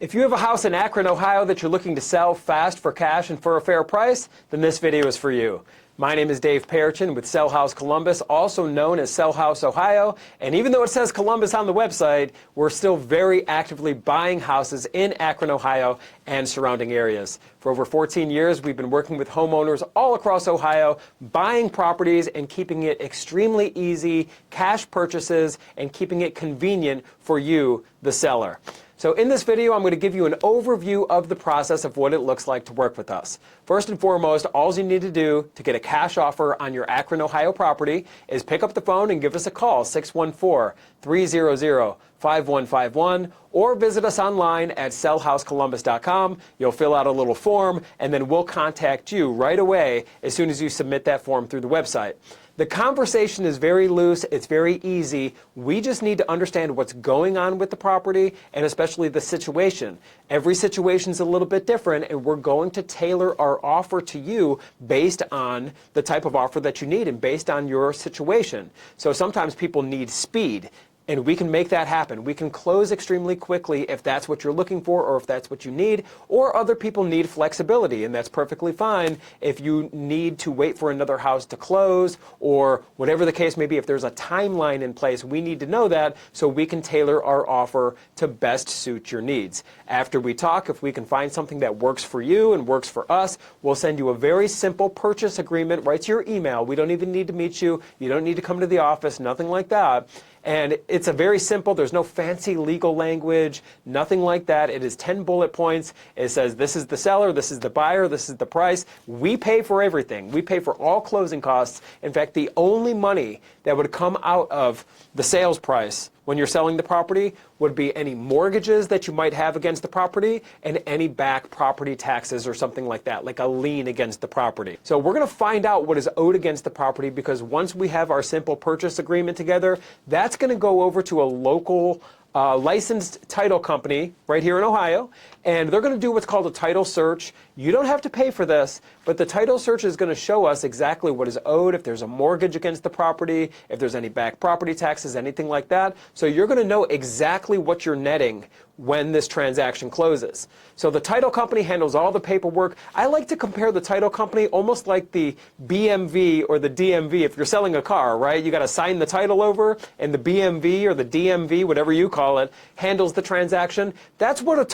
If you have a house in Akron, Ohio that you're looking to sell fast for cash and for a fair price, then this video is for you. My name is Dave Perichin with Sell House Columbus, also known as Sell House Ohio. And even though it says Columbus on the website, we're still very actively buying houses in Akron, Ohio and surrounding areas. For over 14 years, we've been working with homeowners all across Ohio, buying properties and keeping it extremely easy, cash purchases, and keeping it convenient for you, the seller. So in this video, I'm going to give you an overview of the process of what it looks like to work with us. First and foremost, all you need to do to get a cash offer on your Akron, Ohio property is pick up the phone and give us a call, 614-300-5151, or visit us online at sellhousecolumbus.com. You'll fill out a little form, and then we'll contact you right away as soon as you submit that form through the website. The conversation is very loose, it's very easy. We just need to understand what's going on with the property and especially the situation. Every situation is a little bit different, and we're going to tailor our offer to you based on the type of offer that you need and based on your situation. So sometimes people need speed, and we can make that happen. We can close extremely quickly if that's what you're looking for or if that's what you need, or other people need flexibility, and that's perfectly fine if you need to wait for another house to close or whatever the case may be. If there's a timeline in place, we need to know that so we can tailor our offer to best suit your needs. After we talk, if we can find something that works for you and works for us, we'll send you a very simple purchase agreement right to your email. We don't even need to meet you. You don't need to come to the office, nothing like that. And it's a very simple, there's no fancy legal language, nothing like that. It is 10 bullet points. It says this is the seller, this is the buyer, this is the price. We pay for everything. We pay for all closing costs. In fact, the only money that would come out of the sales price when you're selling the property would be any mortgages that you might have against the property and any back property taxes or something like that, like a lien against the property. So we're going to find out what is owed against the property, because once we have our simple purchase agreement together, that's going to go over to a local licensed title company right here in Ohio, and they're going to do what's called a title search. You don't have to pay for this, but the title search is going to show us exactly what is owed, if there's a mortgage against the property, if there's any back property taxes, anything like that. So you're going to know exactly what you're netting when this transaction closes. So the title company handles all the paperwork. I like to compare the title company almost like the BMV or the DMV. If you're selling a car, right, you got to sign the title over, and the BMV or the DMV, whatever you call it, handles the transaction. That's what a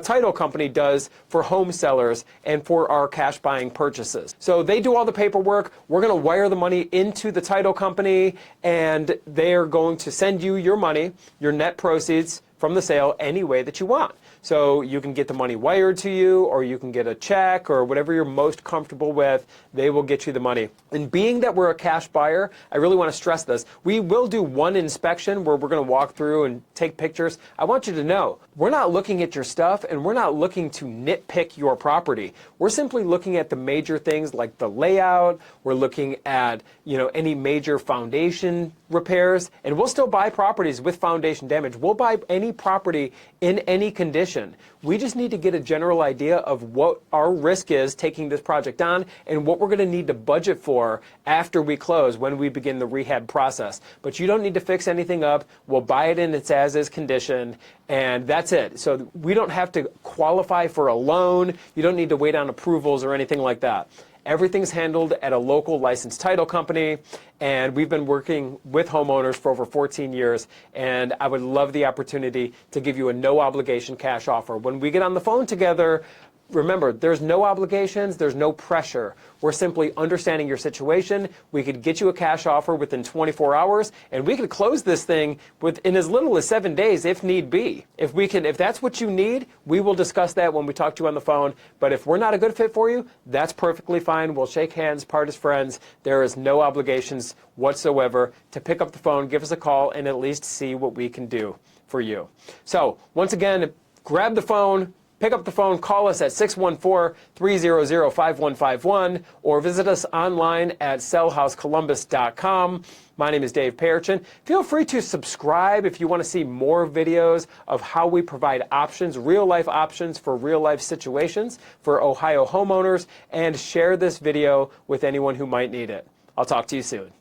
title company does for home sellers and for our cash buying purchases. So they do all the paperwork. We're going to wire the money into the title company, and they're going to send you your money, your net proceeds from the sale, any way that you want. So you can get the money wired to you, or you can get a check, or whatever you're most comfortable with. They will get you the money. And being that we're a cash buyer, I really want to stress this. We will do one inspection where we're going to walk through and take pictures. I want you to know, we're not looking at your stuff, and we're not looking to nitpick your property. We're simply looking at the major things like the layout. We're looking at, any major foundation repairs, and we'll still buy properties with foundation damage. We'll buy any property in any condition. We just need to get a general idea of what our risk is taking this project on and what we're going to need to budget for after we close, when we begin the rehab process. But you don't need to fix anything up. We'll buy it in its as-is condition, and that's it. So we don't have to qualify for a loan. You don't need to wait on approvals or anything like that. Everything's handled at a local licensed title company, and we've been working with homeowners for over 14 years, and I would love the opportunity to give you a no-obligation cash offer. When we get on the phone together, remember, there's no obligations, there's no pressure. We're simply understanding your situation. We could get you a cash offer within 24 hours, and we could close this thing within as little as 7 days if need be. If that's what you need, we will discuss that when we talk to you on the phone. But if we're not a good fit for you, that's perfectly fine. We'll shake hands, part as friends. There is no obligations whatsoever to pick up the phone, give us a call, and at least see what we can do for you. So once again, grab the phone, pick up the phone, call us at 614-300-5151, or visit us online at sellhousecolumbus.com. My name is Dave Perichin. Feel free to subscribe if you want to see more videos of how we provide options, real-life options for real-life situations for Ohio homeowners, and share this video with anyone who might need it. I'll talk to you soon.